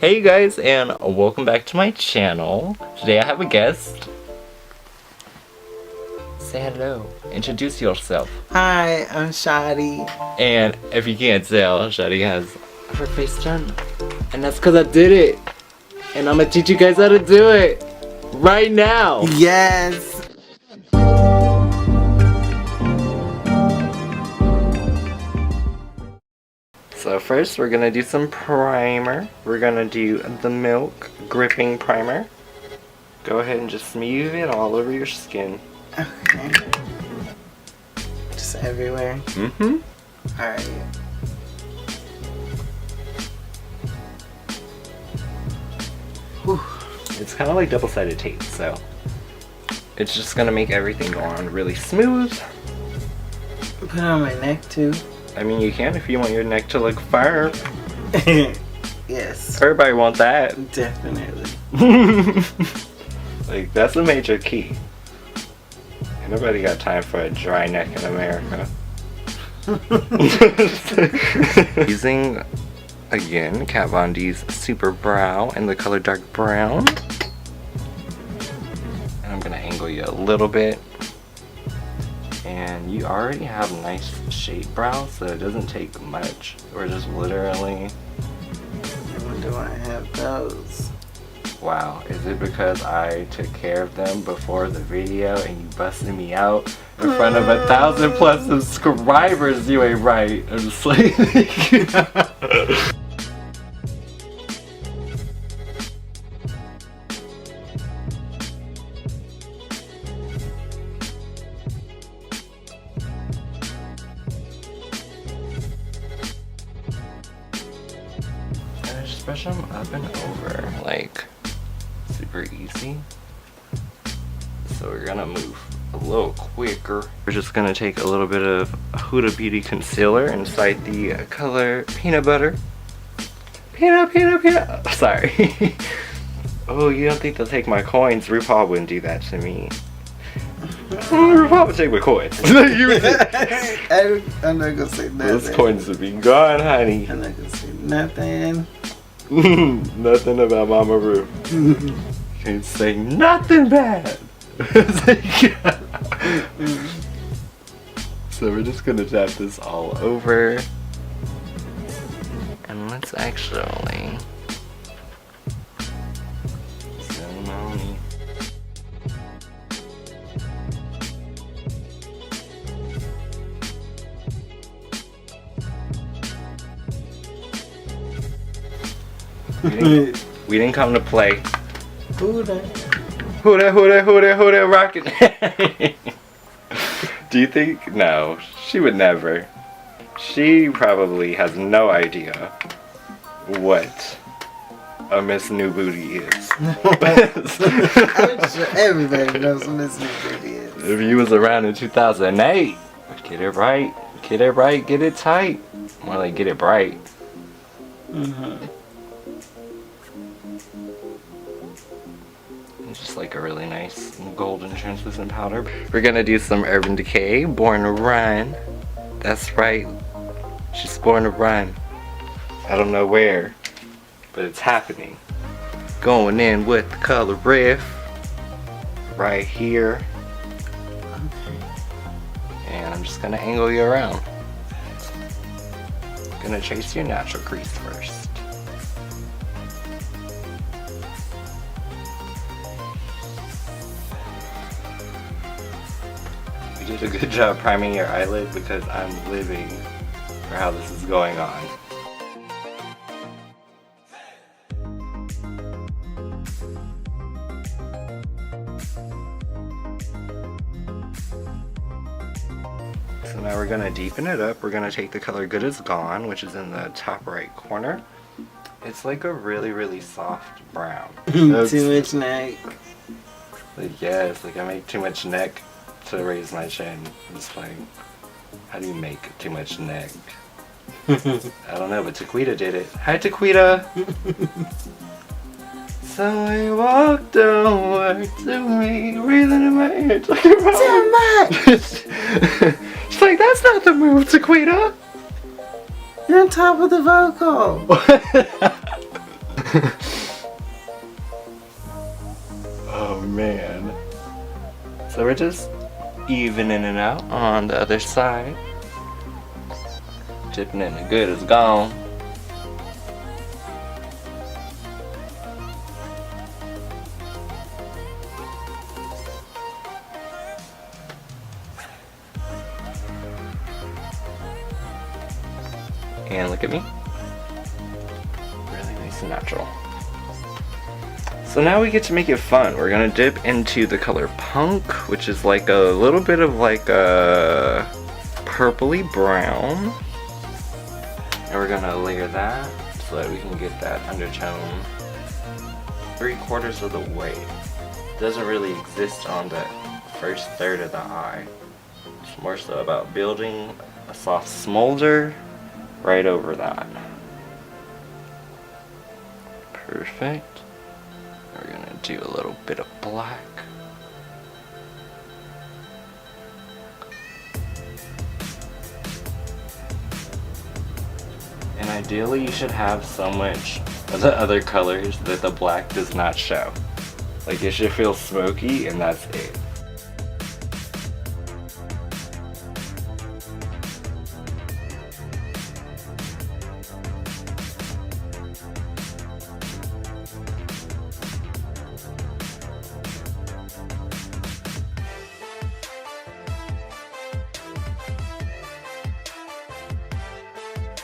Hey you guys, and welcome back to my channel. Today I have a guest. Say hello. Introduce yourself. Hi, I'm Shadi. And if you can't tell, Shadi has her face done. And that's because I did it. And I'm gonna teach you guys how to do it right now. Yes. So first we're gonna do some primer. We're gonna do the Milk Gripping Primer. Go ahead and just smooth it all over your skin. Okay. Just everywhere. Mm-hmm. Alright. It's kind of like double-sided tape, so it's just gonna make everything go on really smooth. Put it on my neck too. I mean, you can if you want your neck to look firm. Yes. Everybody want that. Definitely. Like, that's a major key. Ain't nobody got time for a dry neck in America. Using, again, Kat Von D's Super Brow in the color dark brown. And I'm gonna angle you a little bit. And you already have nice shaped brows, so it doesn't take much. We're just literally... I wonder why I have those. Wow, is it because I took care of them before the video and you busted me out in front of 1,000+ subscribers? You ain't right. I'm just like... Brush them up and over, like super easy. So we're gonna move a little quicker. We're just gonna take a little bit of Huda Beauty concealer inside the color Peanut Butter. Peanut. Sorry. Oh, you don't think they'll take my coins? RuPaul wouldn't do that to me. RuPaul would take my coins. I'm not gonna say nothing. Those coins would be gone, honey. I'm not gonna say nothing. Nothing about Mama Ru. Can't say nothing bad. So we're just gonna tap this all over. And let's actually ceremony. We didn't come to play. Huda. Huda, rockin'. Do you think? No, she would never. She probably has no idea what a Miss New Booty is. I'm sure everybody knows what Miss New Booty is. If you was around in 2008, get it right, get it tight. More like get it bright. Just like a really nice golden translucent powder. We're gonna do some Urban Decay Born to Run. That's right, she's born to run. I don't know where, but it's happening. Going in with the color Riff right here. And I'm just gonna angle you around. Gonna trace your natural crease first. You did a good job priming your eyelid because I'm living for how this is going on. So now we're gonna deepen it up. We're gonna take the color Good As Gone, which is in the top right corner. It's like a really soft brown. Too much neck. Like, yes, like I make too much neck to raise my chin. I'm just playing. How do you make too much neck? I don't know, but Taquita did it. Hi, Taquita! So I walked over to me, breathing in my ear, talking about Too much! She's like, that's not the move, Taquita! You're on top of the vocal! Oh man. So we're just evening it out on the other side. Dipping in the good is gone. And look at me. Really nice and natural. So now we get to make it fun. We're gonna dip into the color punk, which is like a little bit of like a purpley brown. And we're gonna layer that so that we can get that undertone 3/4 of the way. It doesn't really exist on the first third of the eye. It's more so about building a soft smolder right over that. Perfect. We're gonna do a little bit of black. And ideally you should have so much of the other colors that the black does not show. Like it should feel smoky and that's it.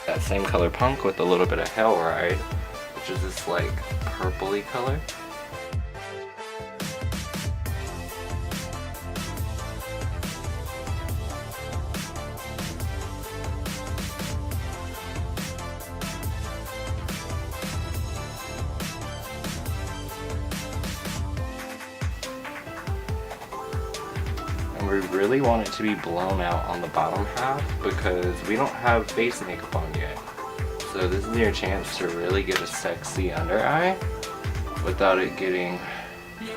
That same color punk with a little bit of Hell Ride, which is this like purpley color. And we really want it to be blown out on the bottom half because we don't have face makeup on yet. So this is your chance to really get a sexy under eye without it getting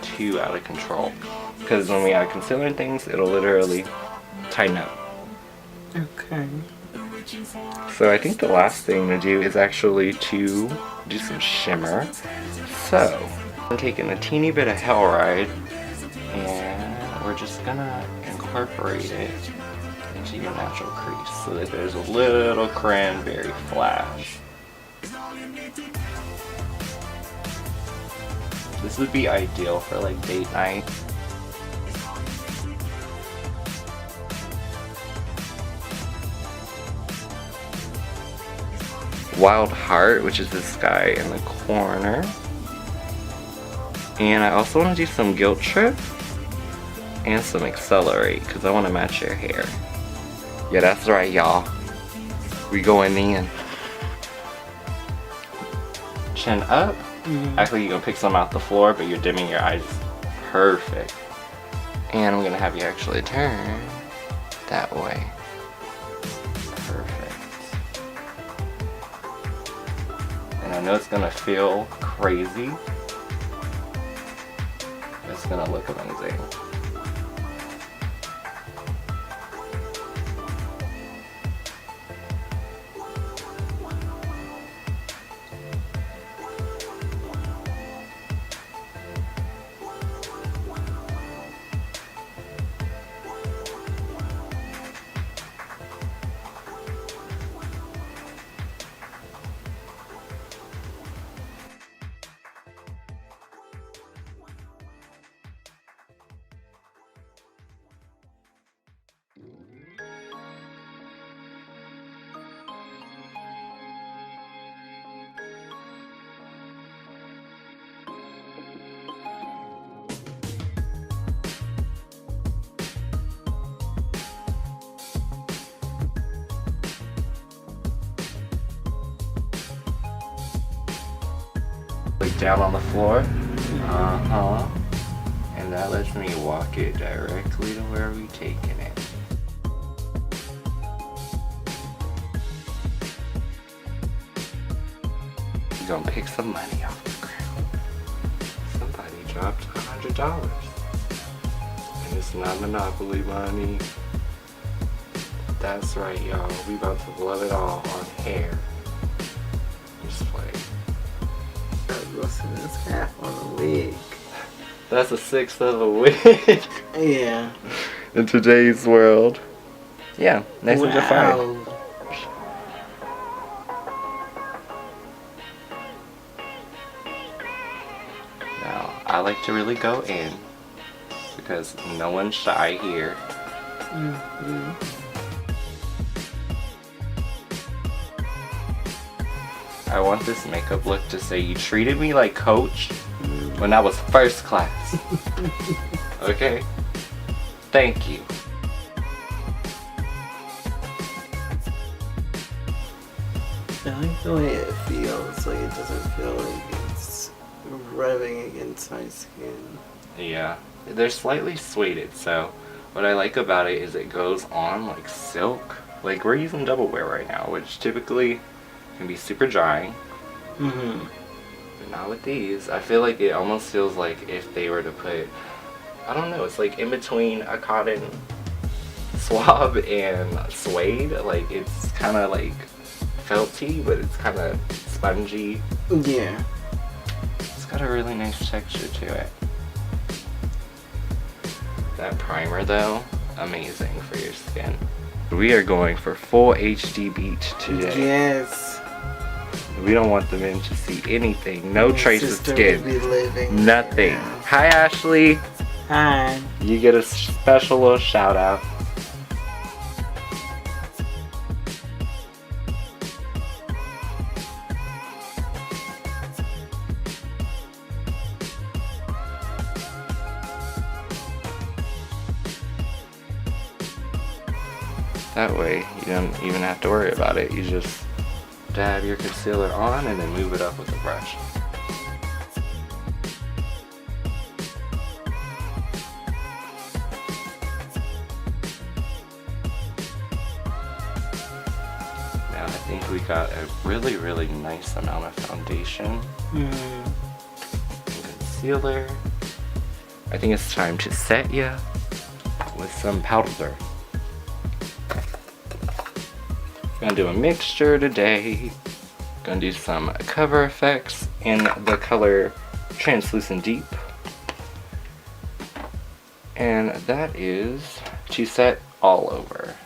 too out of control. Because when we add concealer and things, it'll literally tighten up. Okay. So I think the last thing to do is actually to do some shimmer. So I'm taking a teeny bit of Hell Ride and we're just gonna incorporate it into your natural crease so that there's a little cranberry flash. This would be ideal for like date night. Wild Heart, which is this guy in the corner. And I also want to do some Guilt Trip and some Accelerate because I want to match your hair. Yeah, that's right, y'all. We going in. Chin up. Actually, you're gonna pick some off the floor, but you're dimming your eyes. Perfect. And I'm gonna have you actually turn that way. Perfect. And I know it's gonna feel crazy. It's gonna look amazing. Like down on the floor. And that lets me walk it directly to where we taking it. You're gonna pick some money off the ground. Somebody dropped $100. And it's not Monopoly money. That's right, y'all. We about to blow it all on hair. Just play. so that's half on a wig. That's a sixth of a wig Yeah. in today's world. Yeah, nice and defined. Wow. Now, I like to really go in because no one's shy here. Mm-hmm. I want this makeup look to say you treated me like Coach when I was first class. Okay? Thank you. I like the way it feels. Like it doesn't feel like it's rubbing against my skin. Yeah, they're slightly suede, so what I like about it is it goes on like silk. Like we're using double wear right now, which typically can be super drying. Mm-hmm. But not with these. I feel like it almost feels like if they were to put, I don't know, it's like in between a cotton swab and suede. Like it's kind of like felty, but it's kind of spongy. Yeah. It's got a really nice texture to it. That primer though, amazing for your skin. We are going for full HD beat today. Yes. We don't want the men to see anything. No My trace of sister skin. will be living Nothing. there now. Hi Ashley. Hi. You get a special little shout out. That way you don't even have to worry about it. You just dab your concealer on and then move it up with a brush. Now I think we got a really, really nice amount of foundation and concealer. I think it's time to set ya with some powder. Gonna do a mixture today. Gonna do some cover effects in the color Translucent Deep. And that is to set all over.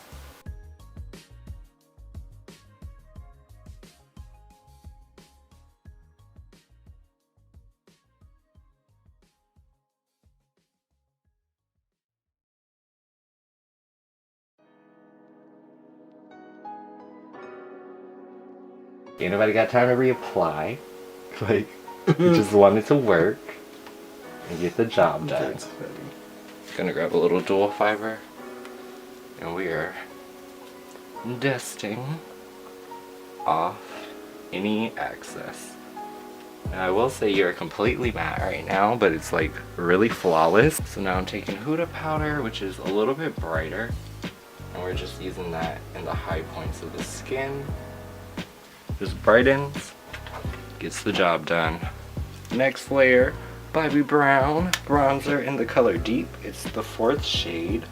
Ain't nobody got time to reapply. Like, you just want it to work and get the job done. That's funny. Gonna grab a little dual fiber, and we are dusting off any excess. Now I will say you're completely matte right now, but it's like really flawless. So now I'm taking Huda powder, which is a little bit brighter, and we're just using that in the high points of the skin. Just brightens, gets the job done. Next layer, Bobbi Brown bronzer in the color Deep. It's the 4th shade,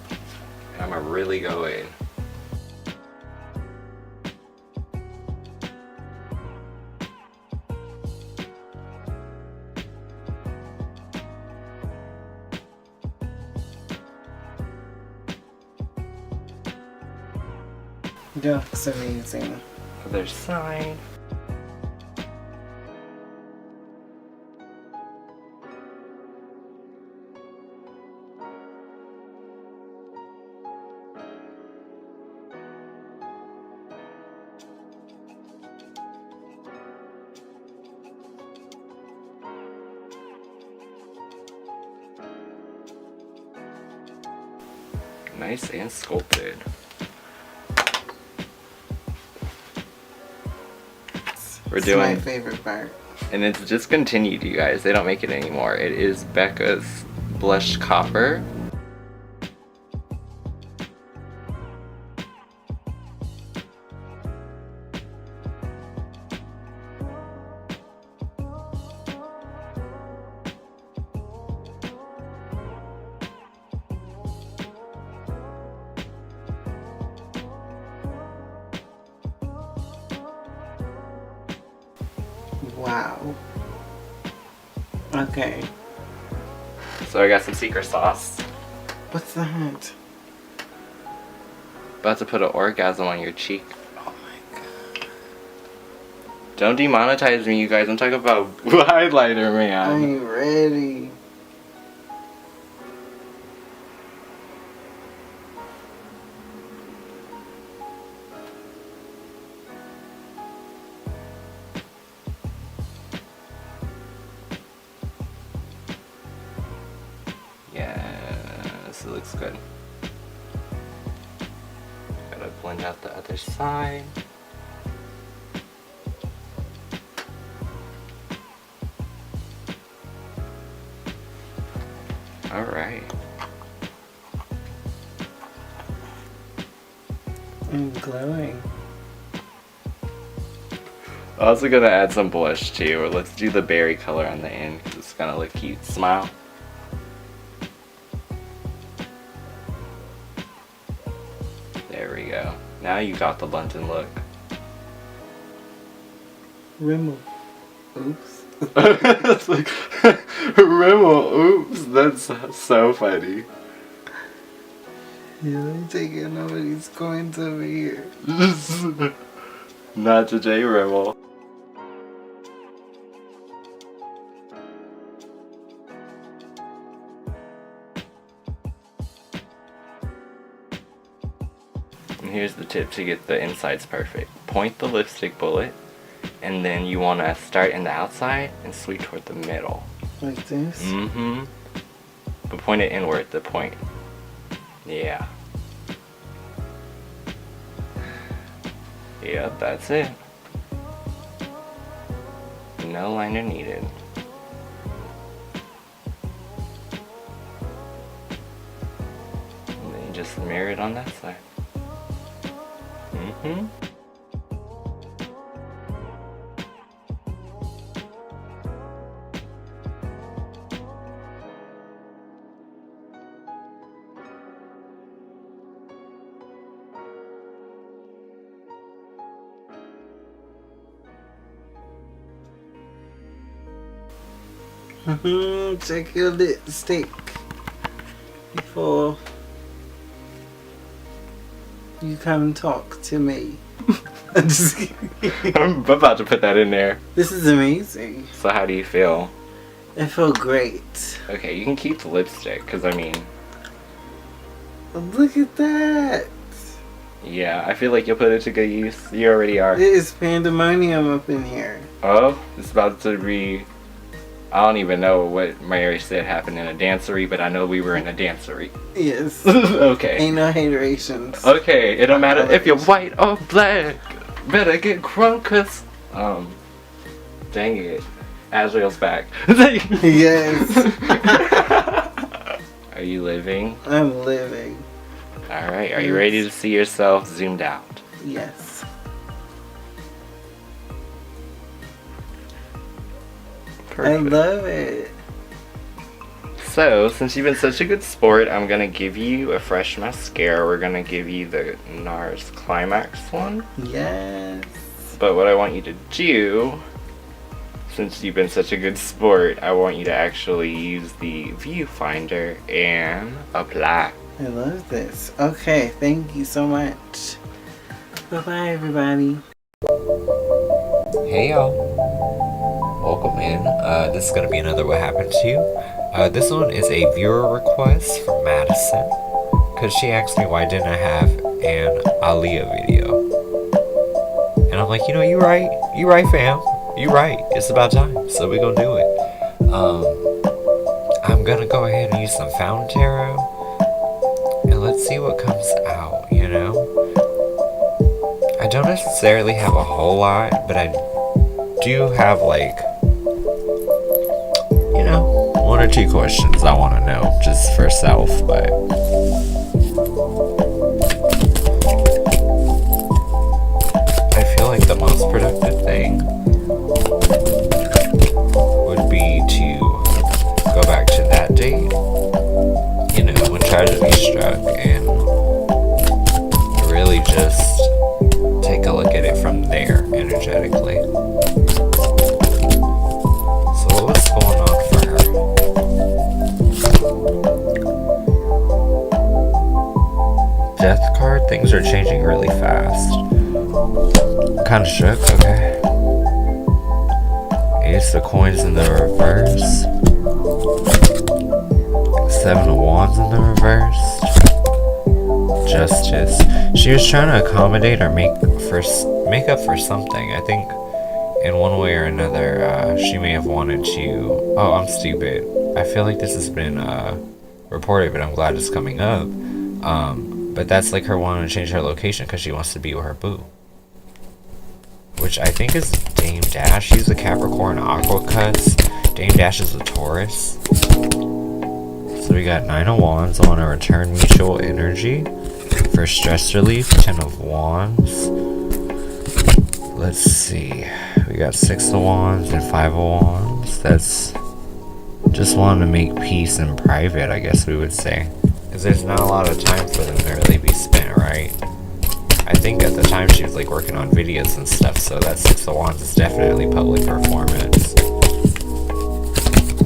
and I'm gonna really go in. Looks amazing. Other side. Nice and sculpted. We're It's doing, my favorite part. and it's discontinued, you guys. They don't make it anymore. It is Becca's Blush Copper. Wow. Okay. So I got some secret sauce. What's that? About to put an orgasm on your cheek. Oh my god. Don't demonetize me, you guys. I'm talking about highlighter, I man. ain't ready. Yes, it looks good. Gotta blend out the other side. Alright. I'm glowing. Also gonna add some blush too. Or let's do the berry color on the end because it's gonna look cute. Smile. There we go. Now you got the London look. Rimmel. Oops. That's like Rimmel. Oops, that's so funny. Yeah, let me take it. Nobody's going over here. Not today, Rimmel. And here's the tip to get the insides perfect. Point the lipstick bullet, and then you want to start in the outside and sweep toward the middle. Like this? Mm-hmm. But point it inward, the point. Yeah. Yep, that's it. No liner needed. And then you just mirror it on that side. Mm-hmm. Check your lipstick before you come talk to me. I'm just kidding. I'm about to put that in there. This is amazing. So how do you feel? I feel great. Okay, you can keep the lipstick, because I mean, Look at that. yeah, I feel like you'll put it to good use. You already are. It is pandemonium up in here. Oh, it's about to be... I don't even know what Mary said happened in a dancery, but I know we were in a dancery. Yes. Okay. Ain't no haterations. Okay, it don't matter if you're white or black. Better get crunk, cause... Dang it. Azrael's back. Yes. Are you living? I'm living. Alright, are you ready to see yourself zoomed out? Yes. Perfect. I love it. So, since you've been such a good sport, I'm gonna give you a fresh mascara. We're gonna give you the NARS Climax one. Yes. But what I want you to do, since you've been such a good sport, I want you to actually use the viewfinder and apply. I love this. Okay, thank you so much. Bye-bye, everybody. Hey y'all, welcome in. This is gonna be another What Happened to You. This one is a viewer request from Madison, because she asked me why didn't I have an Aaliyah video. And I'm like, you know, you right fam, you right, it's about time, so we gonna do it. I'm gonna go ahead and use some Fountain Tarot, and let's see what comes out, you know? I don't necessarily have a whole lot, but I do have, like, you know, one or two questions I want to know just for self, but I feel like the most productive thing would be to go back to that date, you know, when tragedy struck, and really just take a look at it from there energetically. So what's going on first? things are changing really fast. Kind of shook, okay. Ace of coins in the reverse. 7 of wands in the reverse. Justice. She was trying to accommodate or make up for something. I think in one way or another, she may have wanted to. Oh, I'm stupid. I feel like this has been reported, but I'm glad it's coming up. But that's like her wanting to change her location because she wants to be with her boo. Which I think is Dame Dash. She's a Capricorn Aqua Cuts. Dame Dash is a Taurus. So we got 9 of Wands. I want to return mutual energy for stress relief. 10 of Wands. Let's see. We got 6 of Wands and 5 of Wands. That's just wanting to make peace in private, I guess we would say. Because there's not a lot of time for them to really be spent, right? I think at the time she was like working on videos and stuff, so that 6 of Wands is definitely public performance.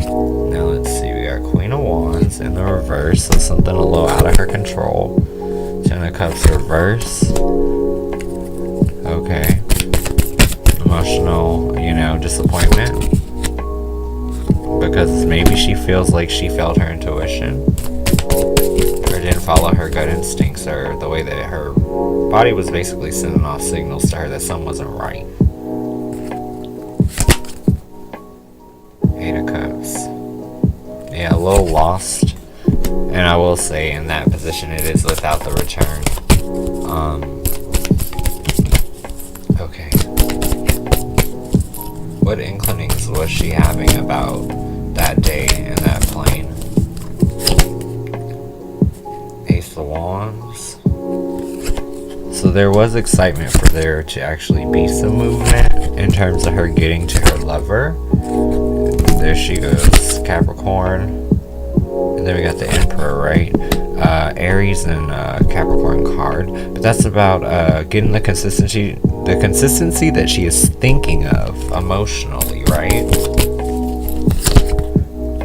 Now let's see, we got Queen of Wands in the reverse, so something a little out of her control. 10 of Cups reverse. Okay. Emotional, disappointment. Because maybe she feels like she failed her intuition. Or didn't follow her gut instincts, or the way that her body was basically sending off signals to her that something wasn't right. 8 of Cups. Yeah, a little lost. And I will say in that position it is without the return. Okay. What inclinings was she having about that day and that plane? Ace of Wands. So there was excitement for there to actually be some movement in terms of her getting to her lover. There she goes, Capricorn. And then we got the Emperor, right? Aries and Capricorn card. But that's about getting the consistency that she is thinking of emotionally, right?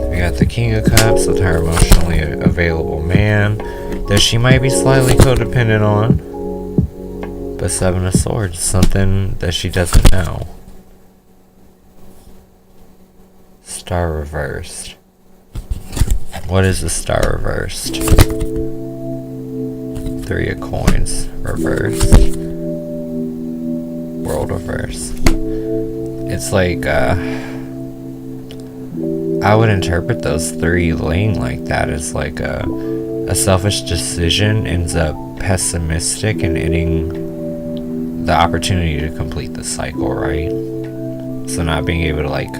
We got the King of Cups with her emotionally available man that she might be slightly codependent on. But 7 of Swords, something that she doesn't know. Star reversed. What is the star reversed? 3 of coins reversed. World reversed. It's like, I would interpret those 3 laying like that as like a selfish decision ends up pessimistic and ending the opportunity to complete the cycle, right? So not being able to like,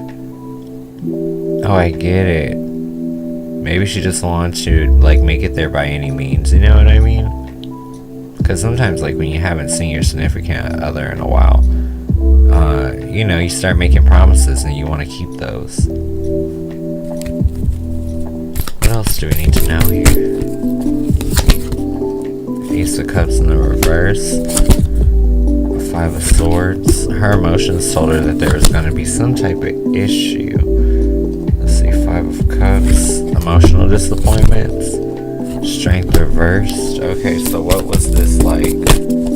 oh, I get it. Maybe she just wanted to like make it there by any means, you know what I mean? Because sometimes like when you haven't seen your significant other in a while, you start making promises and you want to keep those. What else do we need to know here? Ace of Cups in the reverse. 5 of Swords. Her emotions told her that there was going to be some type of issue. Let's see, 5 of Cups. Emotional disappointments. Strength reversed. Okay, so what was this like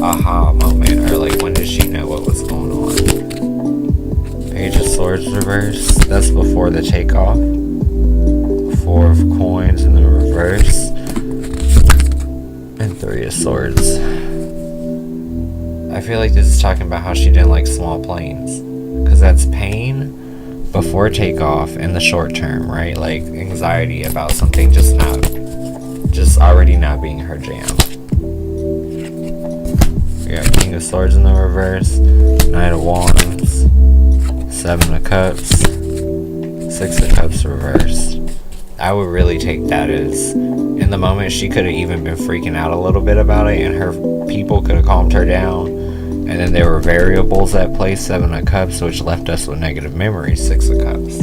aha moment, or like when did she know what was going on? Page of Swords reversed. That's before the takeoff. 4 of Coins in the reverse. And 3 of Swords. I feel like this is talking about how she didn't like small planes. Because that's pain before takeoff in the short term, right? Like anxiety about something just already not being her jam. We got King of Swords in the reverse. Knight of Wands. 7 of Cups. 6 of Cups reversed. I would really take that as, in the moment, she could have even been freaking out a little bit about it, and her people could have calmed her down. And then there were variables at play, 7 of Cups, which left us with negative memories, 6 of Cups.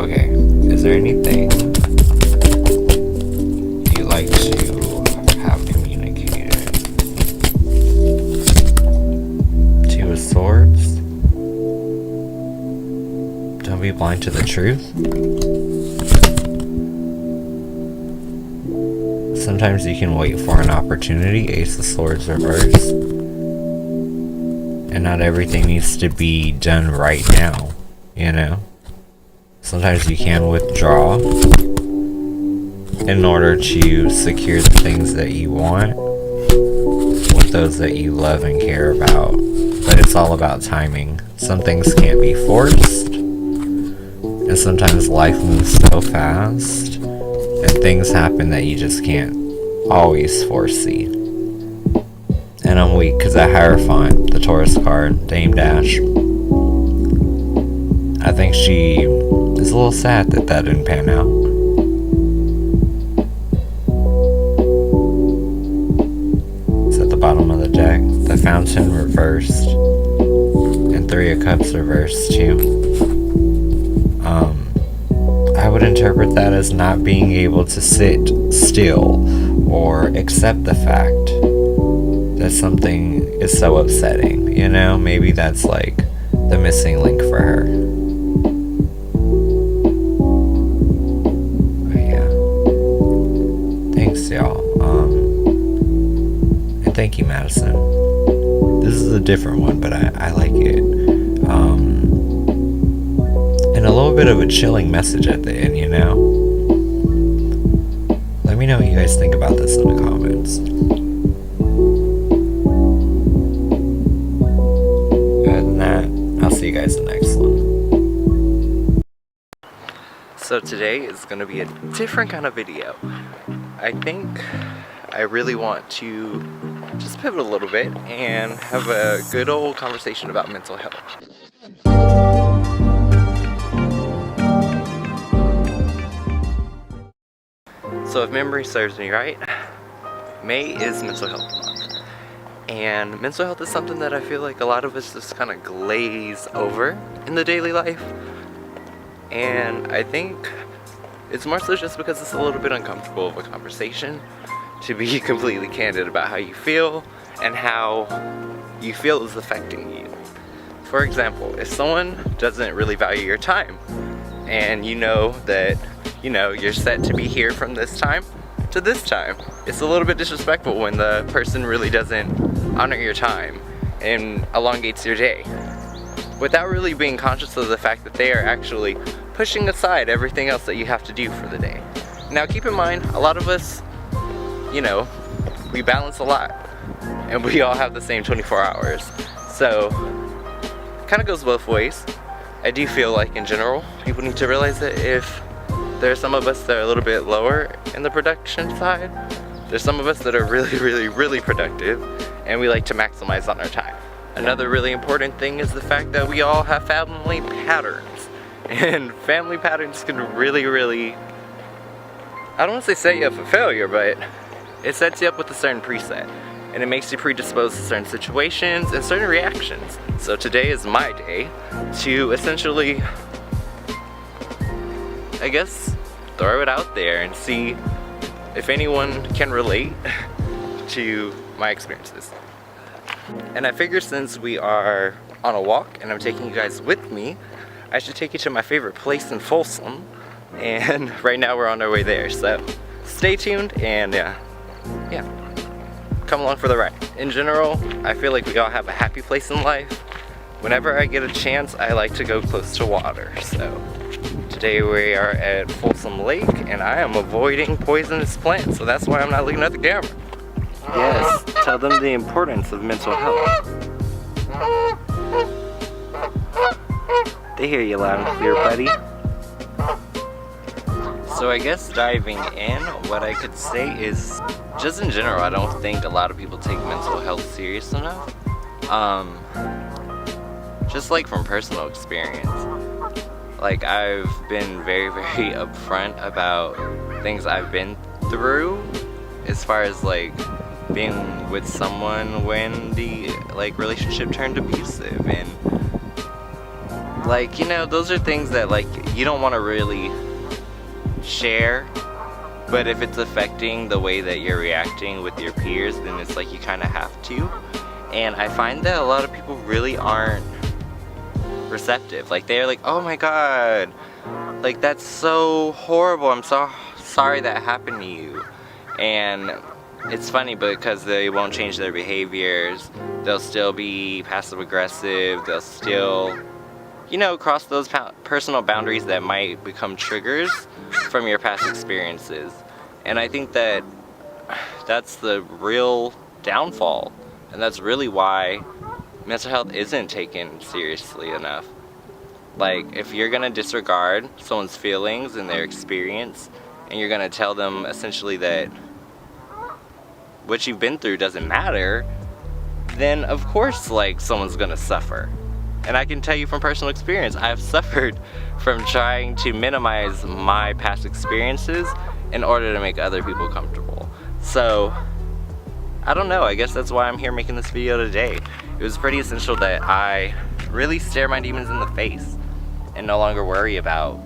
Okay, is there anything you'd like to have communicated? 2 of Swords. Don't be blind to the truth. Sometimes you can wait for an opportunity, Ace of Swords reversed. And not everything needs to be done right now, you know? Sometimes you can withdraw in order to secure the things that you want with those that you love and care about. But it's all about timing. Some things can't be forced, and sometimes life moves so fast and things happen that you just can't always foresee. And I'm weak because that Hierophant, the Taurus card, Dame Dash, I think she is a little sad that that didn't pan out. It's at the bottom of the deck. The Fountain reversed. And Three of Cups reversed too. I would interpret that as not being able to sit still or accept the fact that something is so upsetting, you know? Maybe that's like the missing link for her. But yeah. Thanks, y'all. And thank you, Madison. This is a different one, but I like it. And a little bit of a chilling message at the end, you know? Let me know what you guys think about this in the comments. Other than that, I'll see you guys in the next one. So today is going to be a different kind of video. I think I really want to just pivot a little bit and have a good old conversation about mental health. So if memory serves me right, May is Mental Health Month. And mental health is something that I feel like a lot of us just kind of glaze over in the daily life. And I think it's more so just because it's a little bit uncomfortable of a conversation to be completely candid about how you feel and how you feel is affecting you. For example, if someone doesn't really value your time and you know that you're set to be here from this time to this time, it's a little bit disrespectful when the person really doesn't honor your time and elongates your day without really being conscious of the fact that they are actually pushing aside everything else that you have to do for the day. Now keep in mind, a lot of us, we balance a lot and we all have the same 24 hours. So it kind of goes both ways. I do feel like in general, people need to realize that if there are some of us that are a little bit lower in the production side, there's some of us that are really, really, really productive and we like to maximize on our time. Another really important thing is the fact that we all have family patterns. And family patterns can really, really, I don't want to say set you up for failure, but it sets you up with a certain preset. And it makes you predisposed to certain situations and certain reactions. So today is my day to essentially, I guess, throw it out there and see if anyone can relate to my experiences. And I figure since we are on a walk and I'm taking you guys with me, I should take you to my favorite place in Folsom. And right now we're on our way there, so stay tuned and yeah, come along for the ride. In general, I feel like we all have a happy place in life. Whenever I get a chance, I like to go close to water. So today we are at Folsom Lake and I am avoiding poisonous plants, so that's why I'm not looking at the camera. Yes, tell them the importance of mental health. They hear you loud and clear, buddy. So I guess diving in, what I could say is, just in general, I don't think a lot of people take mental health serious enough. Just like from personal experience. Like I've been very, very upfront about things I've been through as far as like being with someone when the relationship turned abusive, and like those are things that like you don't want to really share, but if it's affecting the way that you're reacting with your peers, then it's like you kind of have to. And I find that a lot of people really aren't receptive. Like they're like, oh my god, like that's so horrible, I'm so sorry that happened to you. And it's funny because they won't change their behaviors. They'll still be passive aggressive. They'll still, you know, cross those personal boundaries that might become triggers from your past experiences. And I think that that's the real downfall. And that's really why mental health isn't taken seriously enough. Like, if you're gonna disregard someone's feelings and their experience, and you're gonna tell them essentially that what you've been through doesn't matter, then of course, like, someone's gonna suffer. And I can tell you from personal experience, I've suffered from trying to minimize my past experiences in order to make other people comfortable. So, I don't know, I guess that's why I'm here making this video today. It was pretty essential that I really stare my demons in the face and no longer worry about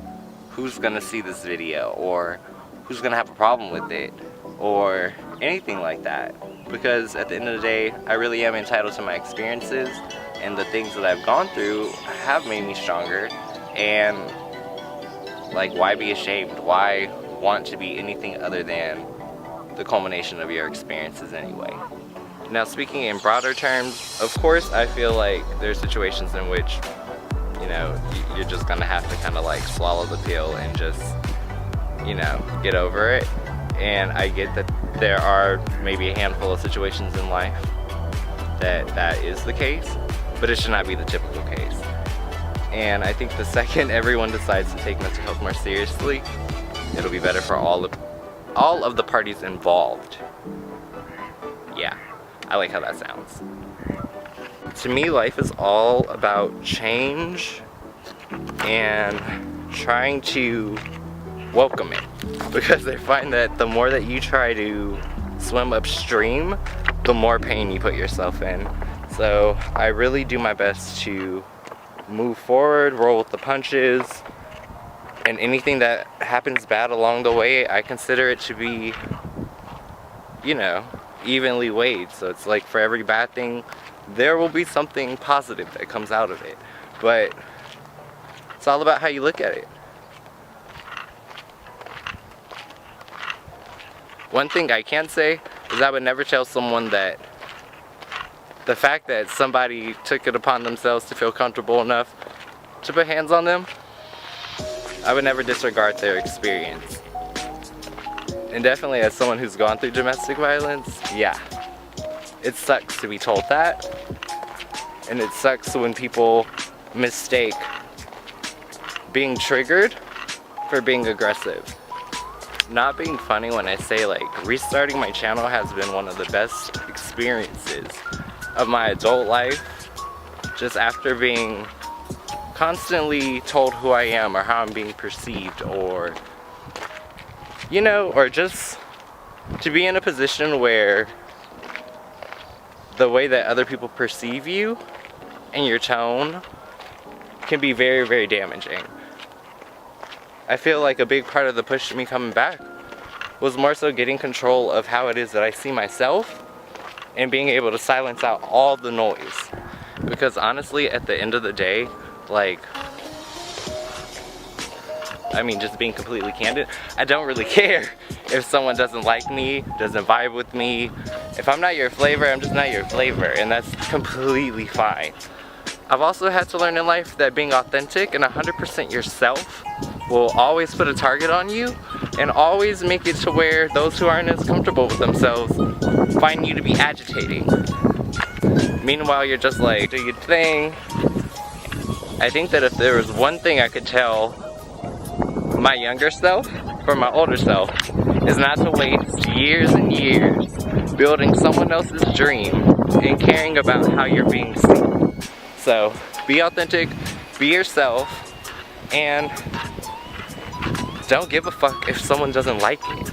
who's gonna see this video or who's gonna have a problem with it or anything like that. Because at the end of the day, I really am entitled to my experiences, and the things that I've gone through have made me stronger. And like, why be ashamed? Why want to be anything other than the culmination of your experiences anyway? Now, speaking in broader terms, of course I feel like there's situations in which, you know, you're just gonna have to kind of like swallow the pill and just, you know, get over it. And I get that there are maybe a handful of situations in life that is the case, but it should not be the typical case. And I think the second everyone decides to take mental health more seriously, it'll be better for all of the parties involved. Yeah, I like how that sounds. To me, life is all about change and trying to welcome it, because I find that the more that you try to swim upstream, the more pain you put yourself in. So I really do my best to move forward, roll with the punches, and anything that happens bad along the way, I consider it to be, you know, evenly weighed. So it's like, for every bad thing, there will be something positive that comes out of it. But it's all about how you look at it. One thing I can say is I would never tell someone that the fact that somebody took it upon themselves to feel comfortable enough to put hands on them, I would never disregard their experience. And definitely as someone who's gone through domestic violence, yeah, it sucks to be told that. And it sucks when people mistake being triggered for being aggressive. Not being funny when I say, like, restarting my channel has been one of the best experiences of my adult life, just after being constantly told who I am or how I'm being perceived, or, you know, or just to be in a position where the way that other people perceive you and your tone can be very, very damaging. I feel like a big part of the push to me coming back was more so getting control of how it is that I see myself and being able to silence out all the noise. Because honestly, at the end of the day, like, I mean, just being completely candid, I don't really care if someone doesn't like me, doesn't vibe with me. If I'm not your flavor, I'm just not your flavor, and that's completely fine. I've also had to learn in life that being authentic and 100% yourself will always put a target on you and always make it to where those who aren't as comfortable with themselves find you to be agitating. Meanwhile, you're just like, do your thing. I think that if there was one thing I could tell my younger self from my older self, is not to waste years and years building someone else's dream and caring about how you're being seen. So be authentic, be yourself, and don't give a fuck if someone doesn't like it.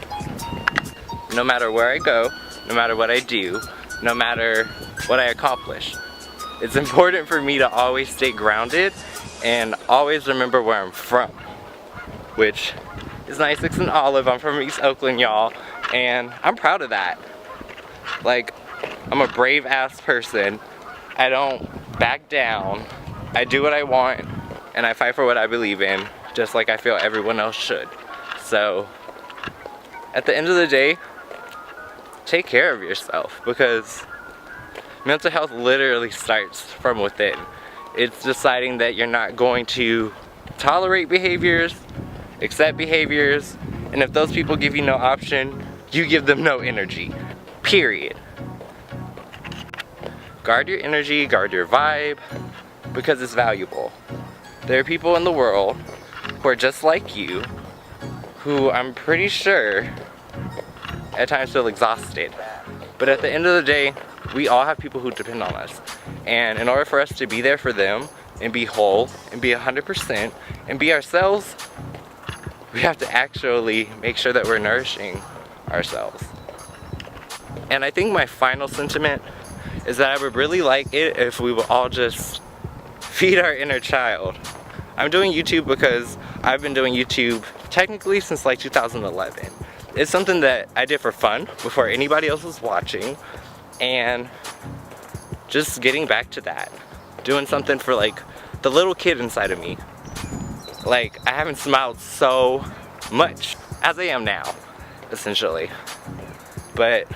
No matter where I go, no matter what I do, no matter what I accomplish, it's important for me to always stay grounded and always remember where I'm from, which is 96 and Olive. I'm from East Oakland, y'all, and I'm proud of that. Like, I'm a brave ass person. I don't back down. I do what I want, and I fight for what I believe in, just like I feel everyone else should. So, at the end of the day, take care of yourself, because mental health literally starts from within. It's deciding that you're not going to tolerate behaviors, accept behaviors, and if those people give you no option, you give them no energy. Period. Guard your energy, guard your vibe, because it's valuable. There are people in the world who are just like you, who I'm pretty sure at times feel exhausted. But at the end of the day, we all have people who depend on us. And in order for us to be there for them and be whole and be 100% and be ourselves, we have to actually make sure that we're nourishing ourselves. And I think my final sentiment is that I would really like it if we would all just feed our inner child. I'm doing YouTube because I've been doing YouTube technically since like 2011. It's something that I did for fun before anybody else was watching, and just getting back to that. Doing something for like the little kid inside of me. Like, I haven't smiled so much as I am now, essentially. But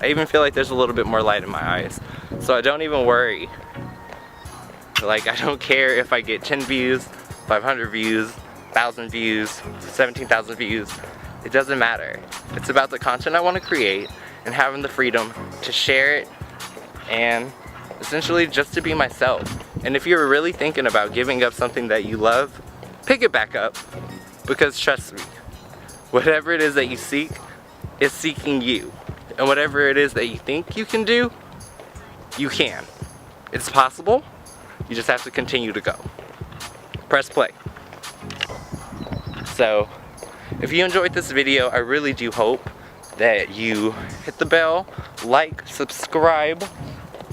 I even feel like there's a little bit more light in my eyes. So I don't even worry. Like, I don't care if I get 10 views, 500 views, 1,000 views, 17,000 views. It doesn't matter. It's about the content I want to create and having the freedom to share it and essentially just to be myself. And if you're really thinking about giving up something that you love, pick it back up, because trust me, whatever it is that you seek is seeking you. And whatever it is that you think you can do, you can. It's possible. You just have to continue to go. Press play. So, if you enjoyed this video, I really do hope that you hit the bell, like, subscribe.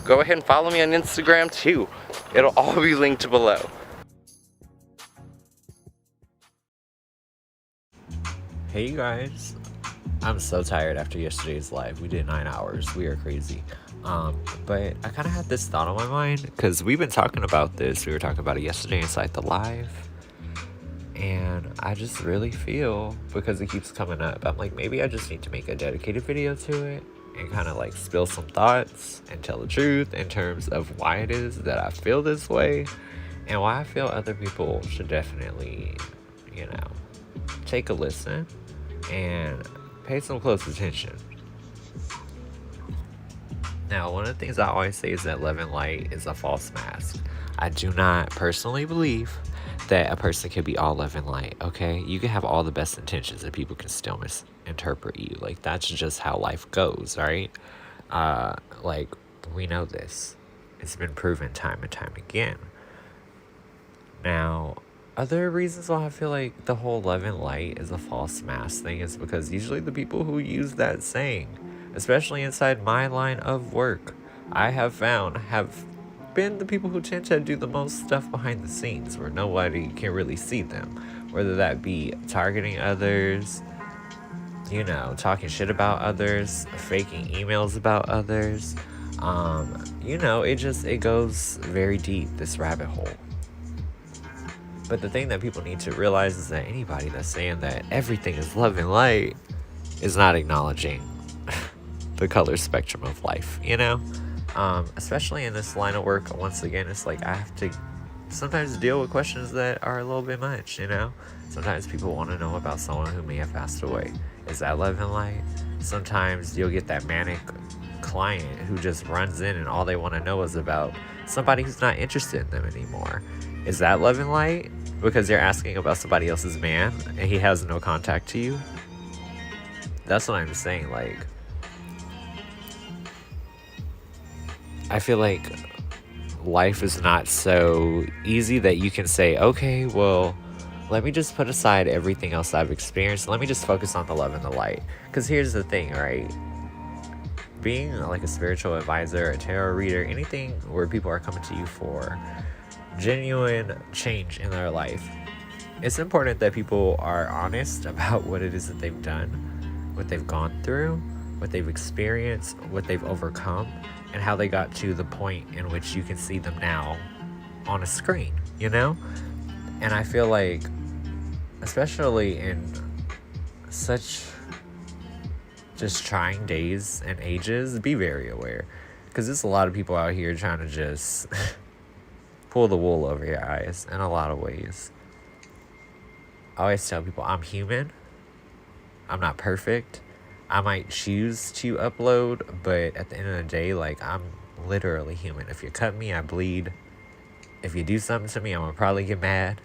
Go ahead and follow me on Instagram too. It'll all be linked below. Hey you guys, I'm so tired after yesterday's live. We did 9 hours. We are crazy. But I kind of had this thought on my mind because we've been talking about this. We were talking about it yesterday inside the live. And I just really feel, because it keeps coming up, I'm like, maybe I just need to make a dedicated video to it and kind of like spill some thoughts and tell the truth in terms of why it is that I feel this way and why I feel other people should definitely, you know, take a listen and pay some close attention. Now, one of the things I always say is that love and light is a false mask. I do not personally believe that a person can be all love and light, okay? You can have all the best intentions and people can still misinterpret you. Like, that's just how life goes, right? Like, we know this. It's been proven time and time again. Now, other reasons why I feel like the whole love and light is a false mask thing is because usually the people who use that saying, especially inside my line of work, I have found have been the people who tend to do the most stuff behind the scenes where nobody can really see them, whether that be targeting others, you know, talking shit about others, faking emails about others. You know, it goes very deep, this rabbit hole. But the thing that people need to realize is that anybody that's saying that everything is love and light is not acknowledging the color spectrum of life, you know? Especially in this line of work, once again, it's like I have to sometimes deal with questions that are a little bit much, you know? Sometimes people want to know about someone who may have passed away. Is that love and light? Sometimes you'll get that manic client who just runs in and all they want to know is about somebody who's not interested in them anymore. Is that love and light? Because you're asking about somebody else's man and he has no contact to you? That's what I'm saying, like, I feel like life is not so easy that you can say, okay, well, let me just put aside everything else I've experienced. Let me just focus on the love and the light. Because here's the thing, right? Being like a spiritual advisor, a tarot reader, anything where people are coming to you for genuine change in their life, it's important that people are honest about what it is that they've done, what they've gone through, what they've experienced, what they've overcome, and how they got to the point in which you can see them now on a screen, you know? And I feel like, especially in such just trying days and ages, be very aware. Because there's a lot of people out here trying to just pull the wool over your eyes in a lot of ways. I always tell people I'm human. I'm not perfect. I might choose to upload, but at the end of the day, like, I'm literally human. If you cut me, I bleed. If you do something to me, I'm gonna probably get mad.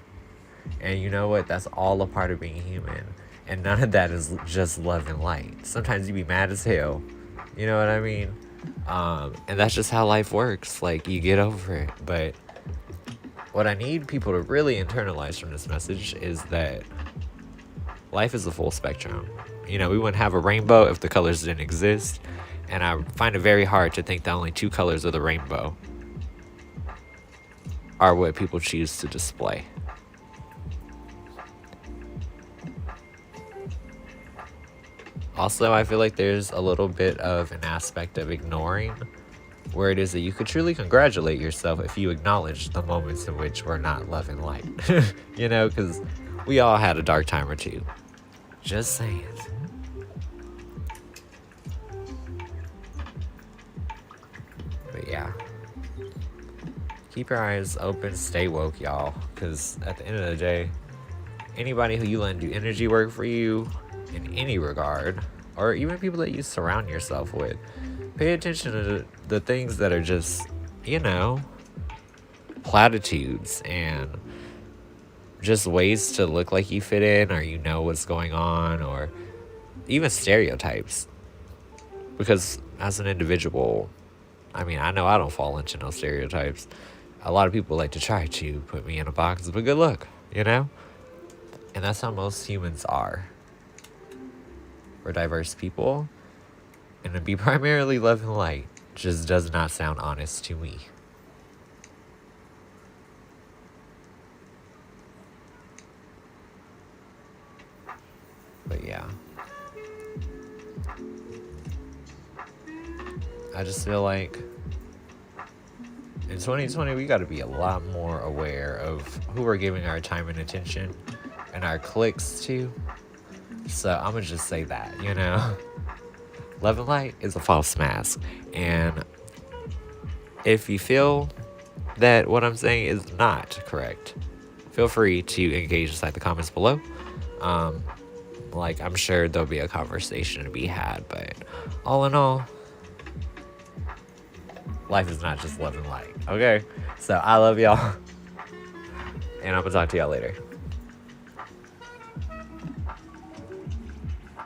And you know what? That's all a part of being human. And none of that is just love and light. Sometimes you be mad as hell. You know what I mean? And that's just how life works. Like, you get over it. But what I need people to really internalize from this message is that life is a full spectrum. You know, we wouldn't have a rainbow if the colors didn't exist. And I find it very hard to think that only 2 colors of the rainbow are what people choose to display. Also, I feel like there's a little bit of an aspect of ignoring where it is that you could truly congratulate yourself if you acknowledge the moments in which we're not love and light. You know, because we all had a dark time or two. Just saying. But yeah. Keep your eyes open, stay woke, y'all. Because at the end of the day, anybody who you let do energy work for you in any regard, or even people that you surround yourself with, pay attention to the things that are just, you know, platitudes and just ways to look like you fit in, or you know what's going on, or even stereotypes. Because as an individual, I mean, I know I don't fall into no stereotypes. A lot of people like to try to put me in a box, but good luck, you know? And that's how most humans are. We're diverse people, and to be primarily love and light just does not sound honest to me. But yeah. I just feel like in 2020 we gotta be a lot more aware of who we're giving our time and attention and our clicks to. So I'm gonna just say that, you know, love and light is a false mask. And if you feel that what I'm saying is not correct, feel free to engage inside the comments below. Like, I'm sure there'll be a conversation to be had, but all in all, life is not just love and light, okay? So I love y'all, and I'm gonna talk to y'all later.